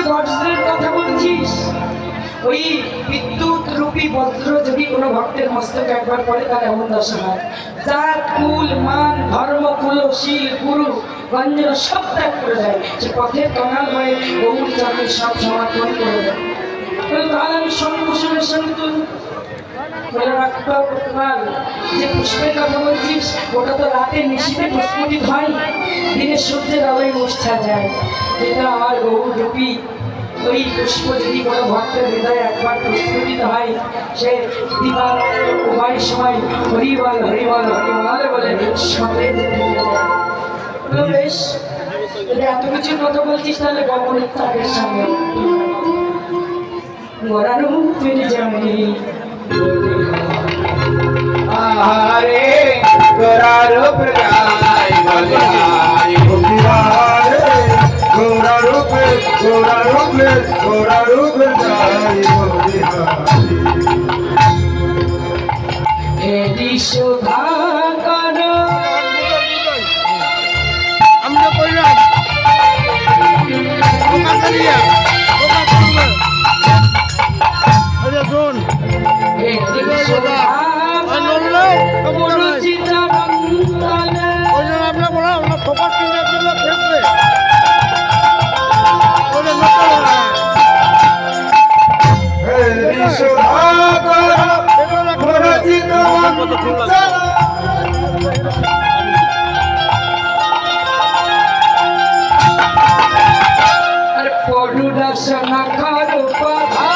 বজ্রের কথা বলছিস, ওই বিদ্যুৎ রূপী বজ্র যদি কোনো ভক্তের মস্তকে একবার পড়ে তার এমন দশা হয়। জাত কুল মান ধর্ম কুলশীল গুরু গঞ্জন সব ত্যাগ করে দেয়, সে পথের কাঙাল হয়ে গৌর চরণে সব সমর্পণ করে দেয়। তাহলে আমি সংকুশলের সঙ্গে তুলব বলে রাখতে পার যে পুষ্পের কথা বলছিস ওটা তো রাতে নিশীতে প্রস্ফুটিত হয়, দিনে সূর্যের আলোয় মুছা যায়। যেটা আমার গৌর রূপী ওই পুষ্প যদি কোনো ভক্তের হৃদয়ে একবার প্রস্ফুটিত হয়, সে দিবার উভয় সময় হরিবল হরিবল হরিবল বলে সতেজ হয়ে যায়। বেশ, এত কিছুর কথা বলছিস তাহলে গগনের চাঁদের সামনে মরানো ফিরে যাবে। আহারে গোরা রূপ গায় বলে আয় গোবিহারে গোরা রূপে গোরা রূপে গোরা রূপে যাই গোবিহারি হেরি সুধাকর আমরা কইলাম ওকা করিয়া ওকা করবে আরে শুন হেরি সুধাকর চিত্তরঞ্জনে ওই জন্য আমরা বলা আমরা ফোকাস কিনে দিলে খেলবে ওরে হে বিশ্বধাকর পরাজিত আর পড়ু দর্শনা করু পধা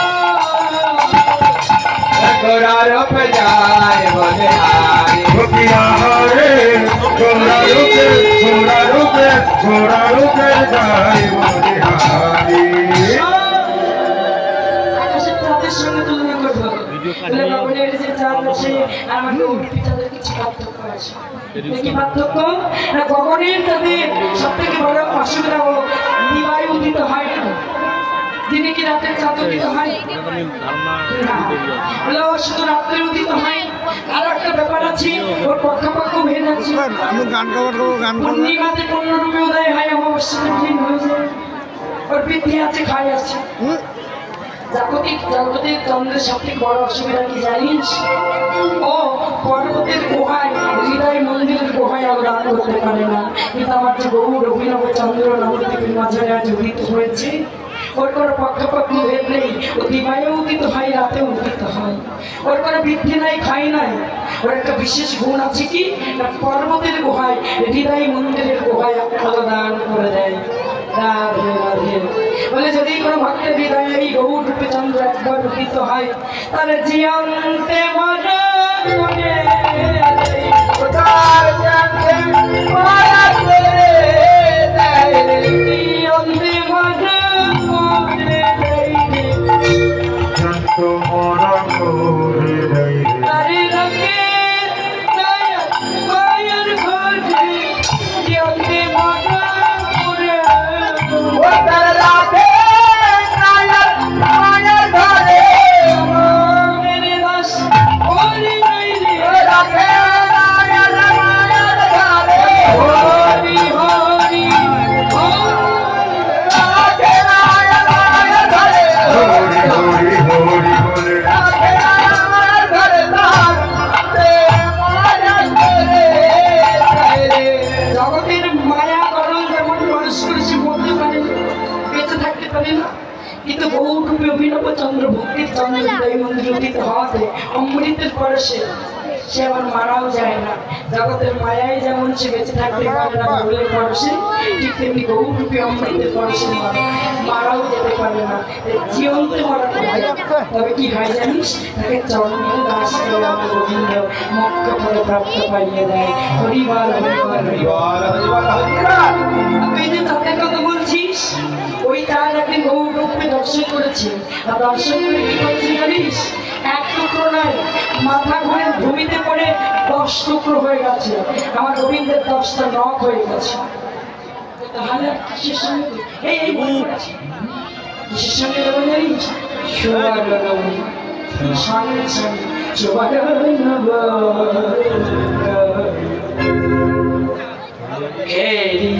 গোরা রূপ গায় বলে আয় গোবিহারে গোরা রূপে গোরা রূপে গোরা রূপে যাই গোবিহারি আকাশের চাঁদের সঙ্গে তুলনা করবো বলে বাবুনের যে চাঁদ আছে আর আমাকে উঠবি চাঁদের কিছু পার্থক্য আছে। কি পার্থক্য না, গগনের তাদের সব থেকে বড় অসুবিধা হোক দিবায় উদিত হয় না, দিনে কি রাতের চাঁদ উদিত হয় না, বলে ও শুধু রাত্রে উদিত হয়। আরো একটা ব্যাপার আছে, ওর পক্ষাপক্ষ ভেদ আছে। আমি গান গাবার করবো গান করবো পূর্ণিমাতে পূর্ণরূপে উদয় হয়, অমাবস্যাতে ভিন হয়ে যায়। ওর বৃদ্ধি আছে খাই আছে। জাগতিক জগতের চন্দ্রের সবথেকে বড় অসুবিধা কি জানিস? ও পর্বতের গুহায় হৃদয় মন্দিরের গুহায় অবদান করতে পারে না, কিন্তু আমার যে গৌর অভিনব চন্দ্র নবদ্বীপের মাঝারে আজ উদিত হয়েছে, ওর কোনো পক্ষপাত ভেদ নেই। ও দিবায়ও উদিত হয়, রাতেও উদিত হয়। ওর কোনো বৃদ্ধি নাই, খাই নাই। ওর একটা বিশেষ গুণ আছে কি না, পর্বতের গুহায় হৃদয় মন্দিরের গুহায় অবদান করে দেয়। রাধে রাধে বলে যদি কোনো ভক্তের হৃদয়ে এই গৌর রূপে চন্দ্র একবার উদিত হয়, তাহলে জিয়ন্তে মনে তোমরা করে দেয় তারে রঙে দয়া মায়ের ঘরে জিয়ন্তে মনে করে ও তার রাধে নায়ক মায়ের ঘরে মেরে দাস ওরে নাইরে রাধে নায়ক মায়ের ঘরে হরি হরি রাধে নায়ক মায়ের ঘরে হরি হরি হরি বলে রাধে নায়ক মায়ের ঘরে রাধে মায়ের ঘরে জগতের মায়া করণ যেমন মানুষ করেছে বলতে পারে না, বেঁচে থাকতে পারে না, কিন্তু বহুরূপে অভিনব চন্দ্র ভক্তির চন্দ্র হৃদয় মন্দিরে উদিত হওয়াতে অমৃতের পরশে সে আবার মারাও যায় না। জগতের মায়ায় যেমন সে বেঁচে থাকতে পারে না ভুলের পরশে, ঠিক তেমনি বহুরূপে অমৃতের পরশে মারাও যেতে পারে না। জীবনতে মারা যায়, তবে কি হয় জানিস, তাকে চরণে দাস করে আমার গোবিন্দ মক্ষ ফলে প্রাপ্ত পাইয়ে দেয়। হরিবার হরিবার হরিবার। তুই যে তাদের কথা বলছিস, ওই তার একদিন বহু রূপে দর্শন করেছে, আর দর্শন করে কি করছে জানিস, এক টুকরো নয়, মাথা ঘুরে ভূমিতে পড়ে 10 টুকরো হয়ে গেছে। আমার গোবিন্দের 10টা নখ হয়ে গেছে। তাহলে কিসের সঙ্গে এই কিসের সঙ্গে দেবো জানিস, শোয়ার সঙ্গে সঙ্গে শোয়ার হেরি